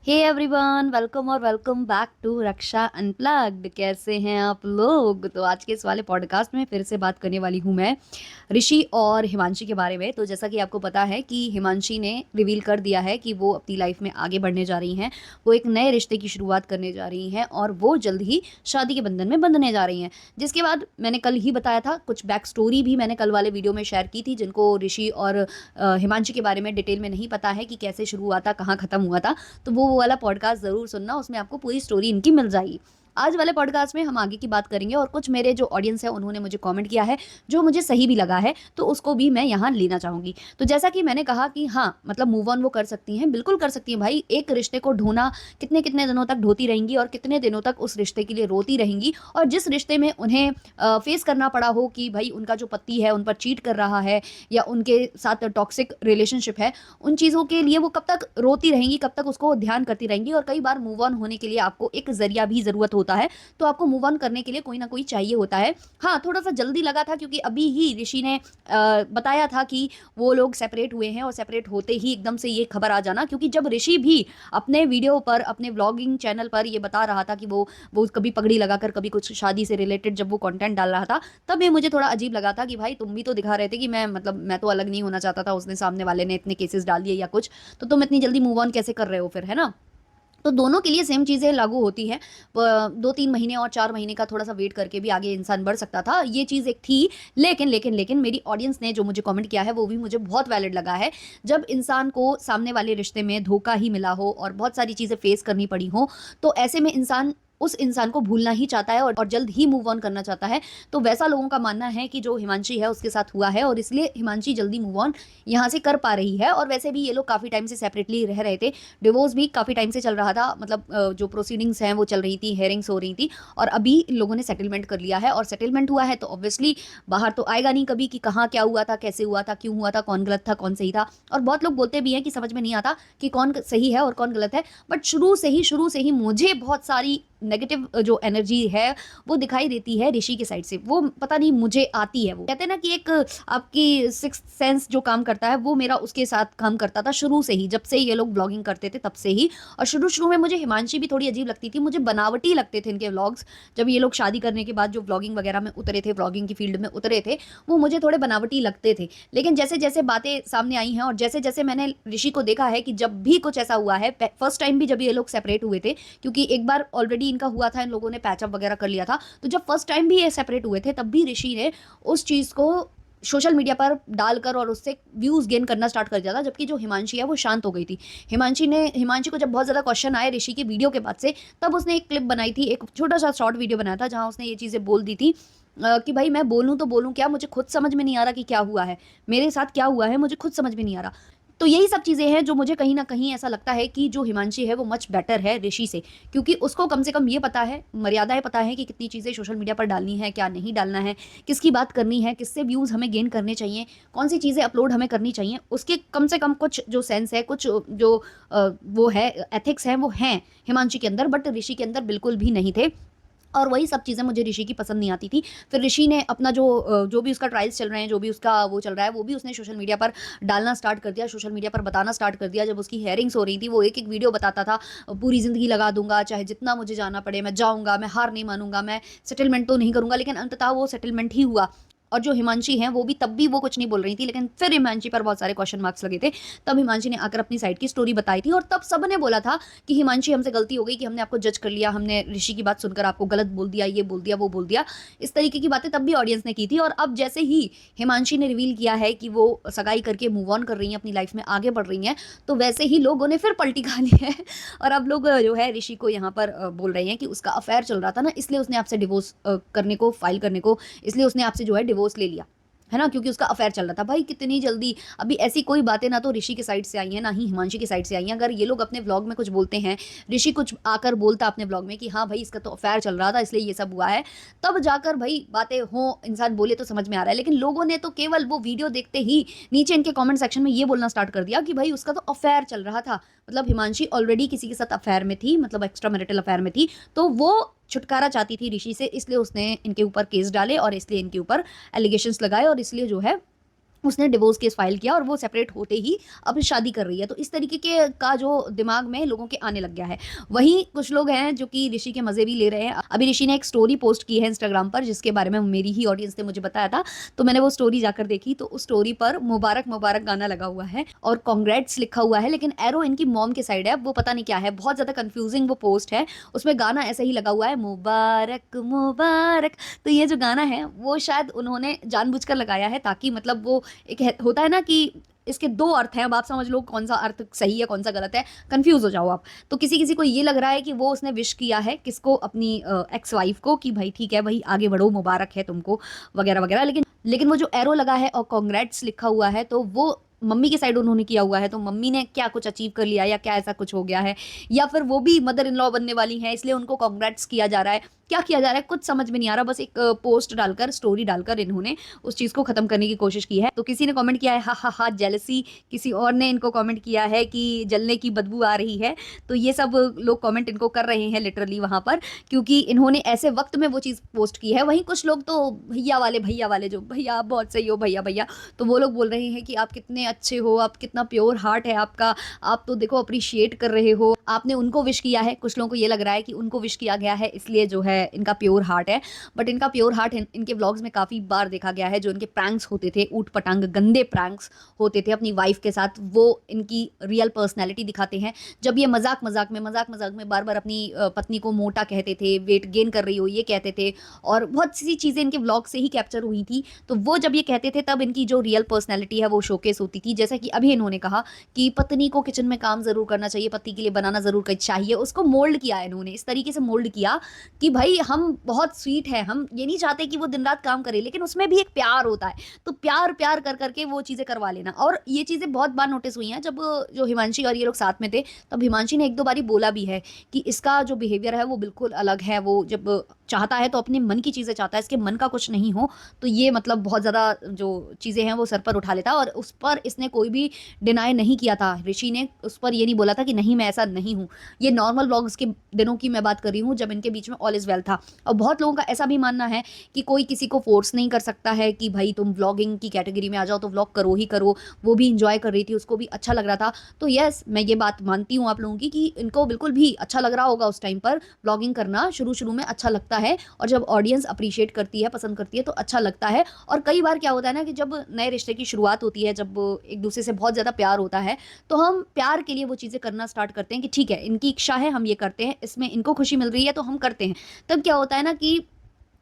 हे everyone, welcome और welcome back to Raksha unplugged. कैसे हैं आप लोग? तो आज के इस वाले पॉडकास्ट में फिर से बात करने वाली हूँ मैं ऋषि और हिमांशी के बारे में। तो जैसा कि आपको पता है कि हिमांशी ने रिवील कर दिया है कि वो अपनी लाइफ में आगे बढ़ने जा रही हैं, वो एक नए रिश्ते की शुरुआत करने जा रही हैं और वो जल्द ही शादी के बंधन में बंधने जा रही हैं। जिसके बाद मैंने कल ही बताया था, कुछ बैक स्टोरी भी मैंने कल वाले वीडियो में शेयर की थी, जिनको ऋषि और हिमांशी के बारे में डिटेल में नहीं पता है कि कैसे शुरू हुआ था, कहाँ ख़त्म हुआ था। तो वो वाला पॉडकास्ट ज़रूर सुनना, उसमें आपको पूरी स्टोरी इनकी मिल जाएगी। आज वाले पॉडकास्ट में हम आगे की बात करेंगे और कुछ मेरे जो ऑडियंस है उन्होंने मुझे कमेंट किया है जो मुझे सही भी लगा है, तो उसको भी मैं यहाँ लेना चाहूँगी। तो जैसा कि मैंने कहा कि हाँ, मतलब मूव ऑन वो कर सकती हैं, बिल्कुल कर सकती हैं भाई। एक रिश्ते को ढोना कितने कितने दिनों तक ढोती रहेंगी और कितने दिनों तक उस रिश्ते के लिए रोती रहेंगी। और जिस रिश्ते में उन्हें फेस करना पड़ा हो कि भाई उनका जो पति है उन पर चीट कर रहा है या उनके साथ टॉक्सिक रिलेशनशिप है, उन चीज़ों के लिए वो कब तक रोती रहेंगी, कब तक उसको ध्यान करती रहेंगी। और कई बार मूव ऑन होने के लिए आपको एक जरिया भी ज़रूरत होता है, तो आपको मूव ऑन करने के लिए कोई ना कोई चाहिए होता है। हाँ, थोड़ा सा जल्दी लगा था क्योंकि अभी ही ऋषि ने बताया था कि वो लोग सेपरेट हुए हैं और सेपरेट होते ही एकदम से ये खबर आ जाना, क्योंकि जब ऋषि भी अपने वीडियो पर, अपने व्लॉगिंग चैनल पर ये बता रहा था कि वो कभी पगड़ी लगाकर, कभी कुछ शादी से रिलेटेड जब वो कंटेंट डाल रहा था, तब ये मुझे थोड़ा अजीब लगा था कि भाई तुम भी तो दिखा रहे थे कि मैं तो अलग नहीं होना चाहता था, उसने सामने वाले ने इतने केसेस डाल दिए या कुछ, तो तुम इतनी जल्दी मूव ऑन कैसे कर रहे हो फिर, है ना? तो दोनों के लिए सेम चीज़ें लागू होती हैं। 2-3 महीने और 4 महीने का थोड़ा सा वेट करके भी आगे इंसान बढ़ सकता था, ये चीज़ एक थी। लेकिन मेरी ऑडियंस ने जो मुझे कमेंट किया है वो भी मुझे बहुत वैलिड लगा है। जब इंसान को सामने वाले रिश्ते में धोखा ही मिला हो और बहुत सारी चीज़ें फेस करनी पड़ी हो, तो ऐसे में इंसान उस इंसान को भूलना ही चाहता है और जल्द ही मूव ऑन करना चाहता है। तो वैसा लोगों का मानना है कि जो हिमांशी है उसके साथ हुआ है और इसलिए हिमांशी जल्दी मूव ऑन यहाँ से कर पा रही है। और वैसे भी ये लोग काफ़ी टाइम से सेपरेटली रह रहे थे, डिवोर्स भी काफ़ी टाइम से चल रहा था, मतलब जो प्रोसीडिंग्स हैं वो चल रही थी, हेयरिंग्स हो रही थी, और अभी इन लोगों ने सेटलमेंट कर लिया है। और सेटलमेंट हुआ है तो ऑब्वियसली बाहर तो आएगा नहीं कभी कि कहाँ क्या हुआ था, कैसे हुआ था, क्यों हुआ था, कौन गलत था, कौन सही था। और बहुत लोग बोलते भी हैं कि समझ में नहीं आता कि कौन सही है और कौन गलत है। बट शुरू से ही मुझे बहुत सारी नेगेटिव जो एनर्जी है वो दिखाई देती है ऋषि के साइड से। वो पता नहीं मुझे आती है। वो कहते हैं ना कि एक आपकी सिक्स सेंस जो काम करता है, वो मेरा उसके साथ काम करता था शुरू से ही, जब से ये लोग ब्लॉगिंग करते थे तब से ही। और शुरू में मुझे हिमांशी भी थोड़ी अजीब लगती थी, मुझे बनावटी लगते थे इनके व्लॉग्स। जब ये लोग शादी करने के बाद जो व्लॉगिंग वगैरह में उतरे थे, व्लॉगिंग की फील्ड में उतरे थे, वो मुझे थोड़े बनावटी लगते थे। लेकिन जैसे जैसे बातें सामने आई हैं और जैसे जैसे मैंने ऋषि को देखा है कि जब भी कुछ ऐसा हुआ है, फर्स्ट टाइम भी जब ये लोग सेपरेट हुए थे, क्योंकि एक बार ऑलरेडी इनका हुआ था, इन लोगों ने पैचअप वगैरह कर लिया था, तो जब फर्स्ट टाइम भी ये सेपरेट हुए थे तब भी ऋषि ने उस चीज़ को सोशल मीडिया पर डालकर और उससे व्यूज गेन करना स्टार्ट कर दिया था। जबकि जो हिमांशी है वो शांत हो गई थी। हिमांशी को जब बहुत ज़्यादा क्वेश्चन आए ऋषि की वीडियो के बाद से, तब उसने एक क्लिप बनाई थी, एक छोटा सा शॉर्ट वीडियो बनाया था जहाँ उसने ये चीज़ें बोल दी थी कि भाई मैं बोलूँ तो बोलूँ क्या, मुझे खुद समझ में नहीं आ रहा कि क्या हुआ है, मेरे साथ क्या हुआ है, मुझे खुद समझ में नहीं आ रहा। तो यही सब चीज़ें हैं जो मुझे कहीं न कहीं ऐसा लगता है कि जो हिमांशी है वो मच बेटर है ऋषि से, क्योंकि उसको कम से कम ये पता है, मर्यादाएँ पता है कि कितनी चीज़ें सोशल मीडिया पर डालनी है, क्या नहीं डालना है, किसकी बात करनी है, किससे व्यूज़ हमें गेन करने चाहिए, कौन-सी चीज़ें अपलोड हमें करनी चाहिए। उसके कम से कम कुछ जो सेंस है, कुछ जो वो है एथिक्स हैं, वो हैं हिमांशी के अंदर, बट ऋषि के अंदर बिल्कुल भी नहीं थे। और वही सब चीज़ें मुझे ऋषि की पसंद नहीं आती थी। फिर ऋषि ने अपना जो भी उसका ट्रायल्स चल रहे हैं, जो भी उसका वो चल रहा है, वो भी उसने सोशल मीडिया पर डालना स्टार्ट कर दिया, सोशल मीडिया पर बताना स्टार्ट कर दिया। जब उसकी हेयरिंग्स हो रही थी, वो एक-एक वीडियो बताता था, पूरी ज़िंदगी लगा दूँगा, चाहे जितना मुझे जाना पड़े, मैं जाऊँगा, मैं हार नहीं मानूँगा, मैं सेटलमेंट तो नहीं करूँगा। लेकिन अंततः वो सेटलमेंट ही हुआ। और जो हिमांशी हैं, वो भी तब भी वो कुछ नहीं बोल रही थी, लेकिन फिर हिमांशी पर बहुत सारे क्वेश्चन मार्क्स लगे थे। तब हिमांशी ने आकर अपनी साइड की स्टोरी बताई थी और तब सबने बोला था कि हिमांशी हमसे गलती हो गई कि हमने आपको जज कर लिया, हमने ऋषि की बात सुनकर आपको गलत बोल दिया, ये बोल दिया, वो बोल दिया। इस तरीके की बातें तब भी ऑडियंस ने की थी। और अब जैसे ही हिमांशी ने रिवील किया है कि वो सगाई करके मूव ऑन कर रही हैं, अपनी लाइफ में आगे बढ़ रही हैं, तो वैसे ही लोगों ने फिर पलटी खा ली है। और अब लोग जो है ऋषि को यहाँ पर बोल रहे हैं कि उसका अफेयर चल रहा था ना, इसलिए उसने आपसे डिवोर्स करने को, फाइल करने को, इसलिए उसने आपसे जो है डिवोर्स ले लिया, है ना? क्योंकि उसका अफेयर चल रहा था। भाई कितनी जल्दी, अभी ऐसी कोई बातें ना तो ऋषि की साइड से आई हैं, ना ही हिमांशी की साइड से आई हैं। अगर ये लोग अपने व्लॉग में कुछ बोलते हैं, ऋषि कुछ आकर बोलता अपने व्लॉग में कि हाँ भाई इसका तो अफेयर चल रहा था इसलिए ये सब हुआ है, तब जाकर भाई बातें हों, इंसान बोले तो समझ में आ रहा है। लेकिन लोगों ने तो केवल वो वीडियो देखते ही नीचे इनके कमेंट सेक्शन में ये बोलना स्टार्ट कर दिया कि भाई उसका तो अफेयर चल रहा था। मतलब हिमांशी ऑलरेडी किसी के साथ अफेयर में थी, मतलब एक्स्ट्रा मैरिटल अफेयर में थी, तो वो छुटकारा चाहती थी ऋषि से, इसलिए उसने इनके ऊपर केस डाले और इसलिए इनके ऊपर एलिगेशंस लगाए और इसलिए जो है उसने डिवोर्स केस फाइल किया और वो सेपरेट होते ही अब शादी कर रही है। तो इस तरीके के का जो दिमाग में लोगों के आने लग गया है। वहीं कुछ लोग हैं जो कि ऋषि के मजे भी ले रहे हैं। अभी ऋषि ने एक स्टोरी पोस्ट की है इंस्टाग्राम पर, जिसके बारे में मेरी ही ऑडियंस ने मुझे बताया था, तो मैंने वो स्टोरी जाकर देखी। तो उस स्टोरी पर मुबारक मुबारक गाना लगा हुआ है और कॉन्ग्रेट्स लिखा हुआ है, लेकिन एरो इनकी मॉम के साइड है। अब वो पता नहीं क्या है, बहुत ज्यादा कंफ्यूजिंग वो पोस्ट है। उसमें गाना ऐसे ही लगा हुआ है, मुबारक मुबारक। तो ये जो गाना है वो शायद उन्होंने जानबूझकर लगाया है, ताकि मतलब वो एक होता है ना कि इसके दो अर्थ हैं, अब आप समझ लो कौन सा अर्थ सही है कौन सा गलत है, कंफ्यूज हो जाओ आप। तो किसी किसी को ये लग रहा है कि वो उसने विश किया है किसको, अपनी एक्स वाइफ को, कि भाई ठीक है भाई आगे बढ़ो, मुबारक है तुमको, वगैरह वगैरह। लेकिन वो जो एरो लगा है और कॉन्ग्रेट्स लिखा हुआ है, तो वो मम्मी के साइड उन्होंने किया हुआ है। तो मम्मी ने क्या कुछ अचीव कर लिया या क्या ऐसा कुछ हो गया है, या फिर वो भी मदर इन लॉ बनने वाली हैं इसलिए उनको कॉन्ग्रेट्स किया जा रहा है, क्या किया जा रहा है कुछ समझ में नहीं आ रहा। बस एक पोस्ट डालकर, स्टोरी डालकर इन्होंने उस चीज को खत्म करने की कोशिश की है। तो किसी ने कमेंट किया है हा हा हा जेलसी, किसी और ने इनको कमेंट किया है कि जलने की बदबू आ रही है। तो ये सब लोग कमेंट इनको कर रहे हैं लिटरली वहां पर, क्योंकि इन्होंने ऐसे वक्त में वो चीज पोस्ट की है। वहीं कुछ लोग तो भैया वाले जो भैया आप बहुत सही हो भैया भैया, तो वो लोग बोल रहे हैं कि आप कितने अच्छे हो, आप कितना प्योर हार्ट है आपका, आप तो देखो अप्रिशिएट कर रहे हो, आपने उनको विश किया है। कुछ लोगों को ये लग रहा है कि उनको विश किया गया है इसलिए जो है इनका प्योर हार्ट है। बट इनका प्योर हार्ट इनके व्लॉग्स में काफी बार देखा गया है। जो इनके प्रैंक्स होते थे, ऊट पटांग गंदे प्रैंक्स होते थे अपनी वाइफ के साथ, वो इनकी रियल पर्सनैलिटी दिखाते हैं। जब ये मजाक मजाक में बार बार अपनी पत्नी को मोटा कहते थे, वेट गेन कर रही हो ये कहते थे, और बहुत सी चीजें इनके व्लॉग से ही कैप्चर हुई थी। तो वो जब ये कहते थे तब इनकी जो रियल पर्सनैलिटी है वो शोकेस होती थी। जैसा कि अभी इन्होंने कहा कि पत्नी को किचन में काम जरूर करना चाहिए, पति के लिए बनाना जरूर चाहिए, उसको मोल्ड किया है इन्होंने, इस तरीके से मोल्ड किया कि भाई हम बहुत स्वीट है, हम ये नहीं चाहते कि वो दिन रात काम करे, लेकिन उसमें भी एक प्यार होता है। तो प्यार प्यार कर करके वो चीजें करवा लेना। और ये चीजें बहुत बार नोटिस हुई हैं, जब जो हिमांशी और ये लोग साथ में थे तब हिमांशी ने एक दो बारी बोला भी है कि इसका जो बिहेवियर है वो बिल्कुल अलग है, वो जब चाहता है तो अपने मन की चीजें चाहता है, इसके मन का कुछ नहीं हो तो ये मतलब बहुत ज्यादा जो चीजें हैं वो सर पर उठा लेता है। और उस पर इसने कोई भी डिनाई नहीं किया था, ऋषि ने उस पर ये नहीं बोला था कि नहीं मैं ऐसा नहीं हूँ। ये नॉर्मल व्लॉग्स के दिनों की मैं बात कर रही हूँ जब इनके बीच में ऑल इज वेल था। और बहुत लोगों का ऐसा भी मानना है कि कोई किसी को फोर्स नहीं कर सकता है कि भाई तुम व्लॉगिंग की कैटेगरी में आ जाओ तो व्लॉग करो ही करो। वो भी इंजॉय कर रही थी, उसको भी अच्छा लग रहा था। तो यस, मैं ये बात मानती हूँ आप लोगों की कि इनको बिल्कुल भी अच्छा लग रहा होगा उस टाइम पर। व्लॉगिंग करना शुरू शुरू में अच्छा लगता है, और जब ऑडियंस अप्रिशिएट करती है, पसंद करती है, तो अच्छा लगता है। और कई बार क्या होता है ना कि जब नए रिश्ते की शुरुआत होती है, जब एक दूसरे से बहुत ज़्यादा प्यार होता है, तो हम प्यार के लिए वो चीज़ें करना स्टार्ट करते हैं कि ठीक है इनकी इच्छा है हम ये करते हैं, इसमें इनको खुशी मिल रही है तो हम करते हैं। तब क्या होता है ना कि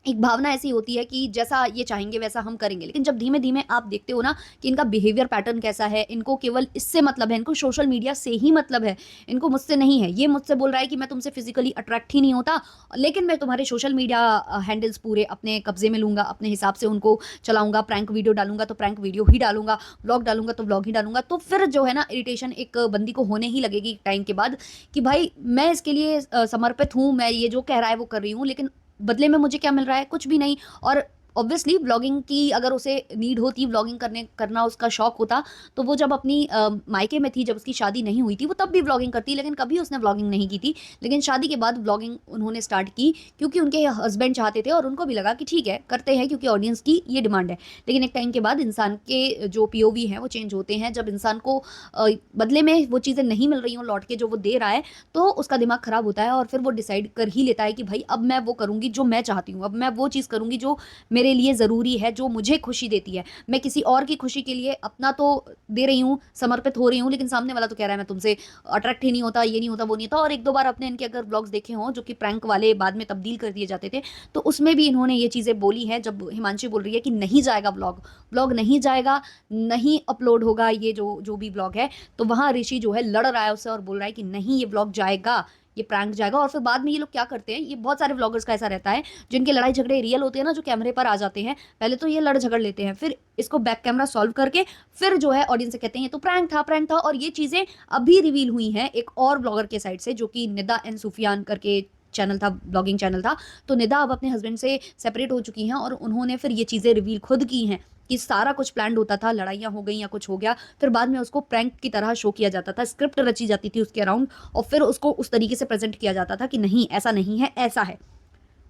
एक भावना ऐसी होती है कि जैसा ये चाहेंगे वैसा हम करेंगे। लेकिन जब धीमे धीमे आप देखते हो ना कि इनका बिहेवियर पैटर्न कैसा है, इनको केवल इससे मतलब है, इनको सोशल मीडिया से ही मतलब है, इनको मुझसे नहीं है। ये मुझसे बोल रहा है कि मैं तुमसे फिजिकली अट्रैक्ट ही नहीं होता, लेकिन मैं तुम्हारे सोशल मीडिया हैंडल्स पूरे अपने कब्जे में लूंगा, अपने हिसाब से उनको चलाऊंगा, प्रैंक वीडियो डालूंगा तो प्रैंक वीडियो ही डालूंगा, व्लॉग डालूंगा तो व्लॉग ही डालूंगा। तो फिर जो है ना इरिटेशन एक बंदी को होने ही लगेगी टाइम के बाद कि भाई मैं इसके लिए समर्पित हूँ, मैं ये जो कह रहा है वो कर रही हूँ, लेकिन बदले में मुझे क्या मिल रहा है, कुछ भी नहीं। और ऑब्वियसली व्लॉगिंग की अगर उसे नीड होती, व्लॉगिंग करना उसका शौक होता, तो वो जब अपनी मायके में थी, जब उसकी शादी नहीं हुई थी, वो तब भी व्लॉगिंग करती, लेकिन कभी उसने व्लॉगिंग नहीं की थी। लेकिन शादी के बाद व्लॉगिंग उन्होंने स्टार्ट की क्योंकि उनके हस्बैंड चाहते थे और उनको भी लगा कि ठीक है करते हैं क्योंकि ऑडियंस की ये डिमांड है। लेकिन एक टाइम के बाद इंसान के जो पीओवी हैं वो चेंज होते हैं। जब इंसान को बदले में वो चीज़ें नहीं मिल रही हों लौट के जो वो दे रहा है, तो उसका दिमाग खराब होता है और फिर वो डिसाइड कर ही लेता है कि भाई अब मैं वो करूँगी जो मैं चाहती हूँ, अब मैं वो चीज़ करूँगी जो मेरे लिए ज़रूरी है, जो मुझे खुशी देती है। मैं किसी और की खुशी के लिए अपना तो दे रही हूँ, समर्पित हो रही हूँ, लेकिन सामने वाला तो कह रहा है मैं तुमसे अट्रैक्ट ही नहीं होता, ये नहीं होता, वो नहीं होता। और एक दो बार आपने इनके अगर ब्लॉग्स देखे हों जो कि प्रैंक वाले बाद में तब्दील कर दिए जाते थे, तो उसमें भी इन्होंने ये चीज़ें बोली हैं। जब हिमांशी बोल रही है कि नहीं जाएगा ब्लॉग, ब्लॉग नहीं जाएगा, नहीं अपलोड होगा ये जो जो भी ब्लॉग है, तो वहाँ ऋषि जो है लड़ रहा है उससे और बोल रहा है कि नहीं ये ब्लॉग जाएगा, ये प्रैंक जाएगा। और फिर बाद में ये लोग क्या करते हैं, ये बहुत सारे व्लॉगर्स का ऐसा रहता है जिनके लड़ाई झगड़े रियल होते हैं ना, जो कैमरे पर आ जाते हैं, पहले तो ये लड़ झगड़ लेते हैं, फिर इसको बैक कैमरा सॉल्व करके फिर जो है ऑडियंस से कहते हैं ये तो प्रैंक था। और ये चीजें अभी रिवील हुई हैं एक और ब्लॉगर के साइड से, जो कि निदा एंड सुफियान करके चैनल था, ब्लॉगिंग चैनल था। तो निदा अब अपने हस्बैंड से सेपरेट हो चुकी हैं और उन्होंने फिर ये चीज़ें रिवील खुद की हैं कि सारा कुछ प्लान्ड होता था, लड़ाइयाँ हो गई या कुछ हो गया, फिर बाद में उसको प्रैंक की तरह शो किया जाता था, स्क्रिप्ट रची जाती थी उसके अराउंड, और फिर उसको उस तरीके से प्रेजेंट किया जाता था कि नहीं ऐसा नहीं है, ऐसा है।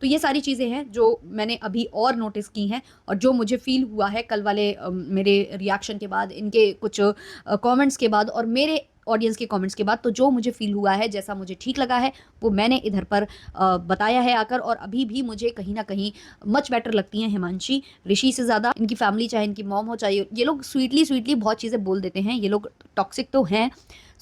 तो ये सारी चीज़ें हैं जो मैंने अभी और नोटिस की हैं और जो मुझे फ़ील हुआ है कल वाले मेरे रिएक्शन के बाद, इनके कुछ कमेंट्स के बाद और मेरे ऑडियंस के कमेंट्स के बाद। तो जो मुझे फ़ील हुआ है, जैसा मुझे ठीक लगा है, वो मैंने इधर पर बताया है आकर। और अभी भी मुझे कहीं न कहीं मच बेटर लगती हैं हिमांशी, ऋषि से ज़्यादा। इनकी फैमिली, चाहे इनकी मॉम हो, चाहे ये लोग स्वीटली बहुत चीज़ें बोल देते हैं। ये लोग टॉक्सिक तो हैं,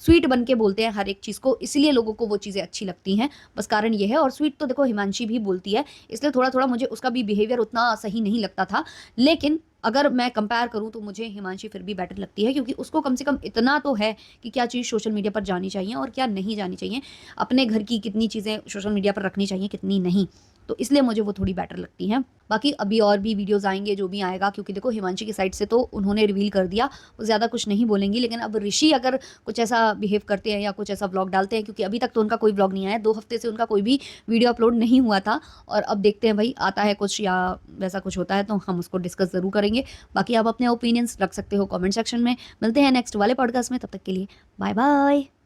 स्वीट बन के बोलते हैं हर एक चीज़ को, इसलिए लोगों को वो चीज़ें अच्छी लगती हैं, बस कारण ये है। और स्वीट तो देखो हिमांशी भी बोलती है, इसलिए थोड़ा-थोड़ा मुझे उसका भी बिहेवियर उतना सही नहीं लगता था। लेकिन अगर मैं कंपेयर करूँ तो मुझे हिमांशी फिर भी बेटर लगती है, क्योंकि उसको कम से कम इतना तो है कि क्या चीज़ सोशल मीडिया पर जानी चाहिए और क्या नहीं जानी चाहिए। अपने घर की कितनी चीज़ें सोशल मीडिया पर रखनी चाहिए, कितनी नहीं। तो इसलिए मुझे वो थोड़ी बेटर लगती हैं। बाकी अभी और भी वीडियोज़ आएँगे, जो भी आएगा, क्योंकि देखो हिमांशी की साइड से तो उन्होंने रिवील कर दिया, वो ज़्यादा कुछ नहीं बोलेंगी। लेकिन अब ऋषि अगर कुछ ऐसा बिहेव करते हैं या कुछ ऐसा व्लॉग डालते हैं, क्योंकि अभी तक तो उनका कोई व्लॉग नहीं आया, 2 हफ्ते से उनका कोई भी वीडियो अपलोड नहीं हुआ था। और अब देखते हैं भाई आता है कुछ या वैसा कुछ होता है तो हम उसको डिस्कस ज़रूर करेंगे। बाकी आप अपने ओपिनियंस रख सकते हो कमेंट सेक्शन में। मिलते हैं नेक्स्ट वाले पॉडकास्ट में, तब तक के लिए बाय बाय।